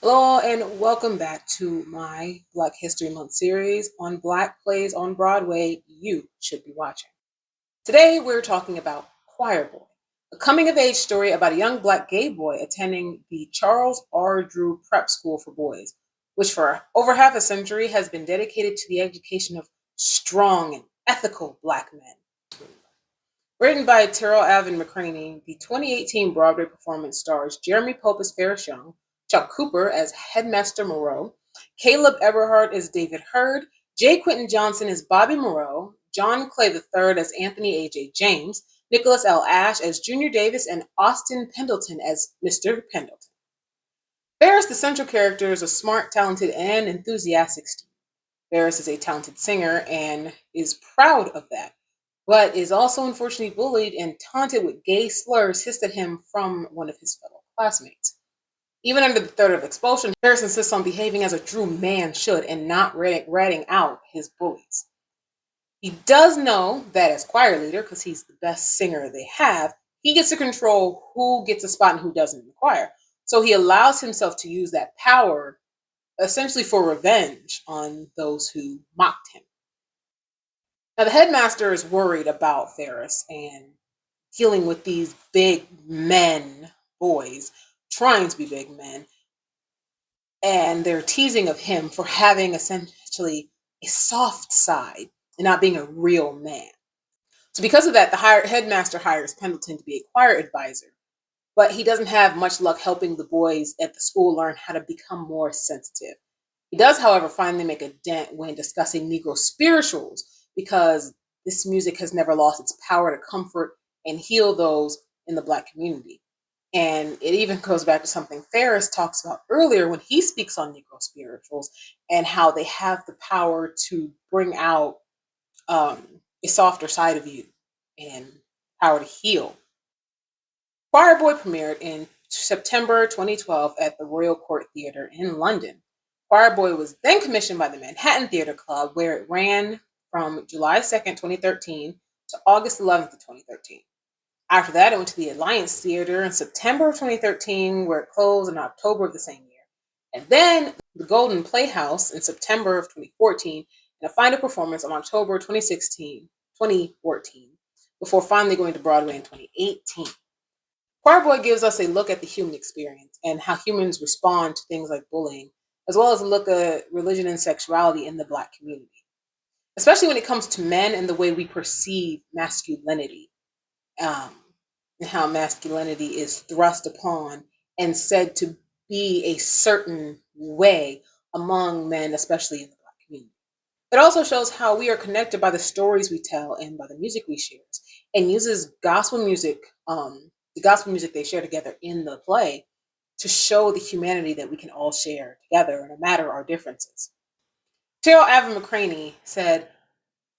Hello and welcome back to my Black History Month series on Black plays on Broadway you should be watching. Today we're talking about Choir Boy, a coming of age story about a young Black gay boy attending the Charles R. Drew Prep School for Boys, which for over half a century has been dedicated to the education of strong and ethical Black men. Written by Terrell Alvin McCraney, the 2018 Broadway performance stars Jeremy Pope as Ferris Young, Chuck Cooper as Headmaster Moreau, Caleb Eberhardt as David Hurd, J. Quentin Johnson as Bobby Moreau, John Clay III as Anthony A.J. James, Nicholas L. Ashe as Junior Davis, and Austin Pendleton as Mr. Pendleton. Ferris, the central character, is a smart, talented, and enthusiastic student. Ferris is a talented singer and is proud of that, but is also unfortunately bullied and taunted with gay slurs hissed at him from one of his fellow classmates. Even under the threat of expulsion, Ferris insists on behaving as a true man should and not ratting out his bullies. He does know that as choir leader, because he's the best singer they have, he gets to control who gets a spot and who doesn't in the choir. So he allows himself to use that power essentially for revenge on those who mocked him. Now, the headmaster is worried about Ferris and dealing with these big men, boys, trying to be big men, and they're teasing of him for having essentially a soft side and not being a real man. So, because of that, the headmaster hires Pendleton to be a choir advisor, but he doesn't have much luck helping the boys at the school learn how to become more sensitive. He does, however, finally make a dent when discussing Negro spirituals because this music has never lost its power to comfort and heal those in the Black community. And it even goes back to something Ferris talks about earlier when he speaks on Negro spirituals and how they have the power to bring out a softer side of you and power to heal. Choir Boy premiered in September 2012 at the Royal Court Theatre in London. Choir Boy was then commissioned by the Manhattan Theatre Club, where it ran from July 2nd, 2013 to August 11th of 2013. After that, it went to the Alliance Theatre in September of 2013, where it closed in October of the same year. And then the Golden Playhouse in September of 2014, and a final performance on October 2014, before finally going to Broadway in 2018. Choir Boy gives us a look at the human experience and how humans respond to things like bullying, as well as a look at religion and sexuality in the Black community, especially when it comes to men and the way we perceive masculinity, and how masculinity is thrust upon and said to be a certain way among men, especially in the Black community. It also shows how we are connected by the stories we tell and by the music we share, and uses gospel music, the gospel music they share together in the play, to show the humanity that we can all share together no matter our differences. Terrell Alvin McCraney said,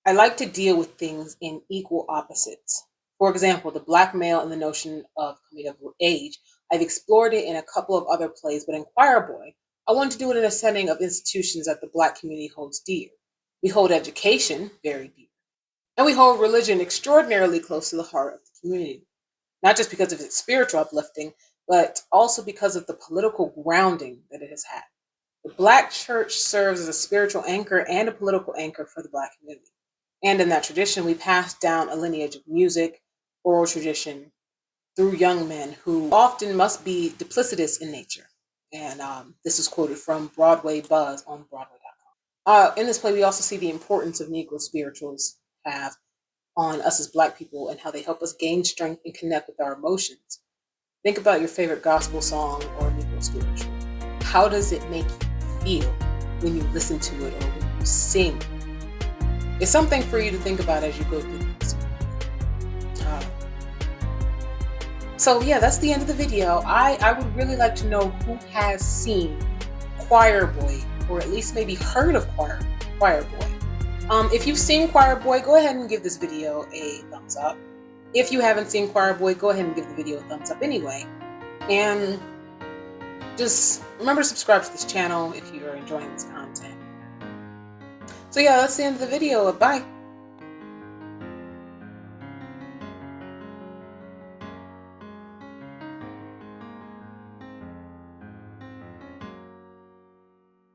"I like to deal with things in equal opposites. For example, the Black male and the notion of coming of age. I've explored it in a couple of other plays, but in Choir Boy, I wanted to do it in a setting of institutions that the Black community holds dear. We hold education very dear, and we hold religion extraordinarily close to the heart of the community, not just because of its spiritual uplifting, but also because of the political grounding that it has had. The Black church serves as a spiritual anchor and a political anchor for the Black community. And in that tradition, we pass down a lineage of music, oral tradition, through young men who often must be duplicitous in nature." And this is quoted from Broadway Buzz on Broadway.com. In this play, we also see the importance of Negro spirituals have on us as Black people and how they help us gain strength and connect with our emotions. Think about your favorite gospel song or Negro spiritual. How does it make you feel when you listen to it or when you sing? It's something for you to think about as you go through this. So yeah, that's the end of the video. I would really like to know who has seen Choir Boy, or at least maybe heard of Choir Boy. If you've seen Choir Boy, go ahead and give this video a thumbs up. If you haven't seen Choir Boy, go ahead and give the video a thumbs up anyway. And just remember to subscribe to this channel if you are enjoying this content. So yeah, that's the end of the video. Bye.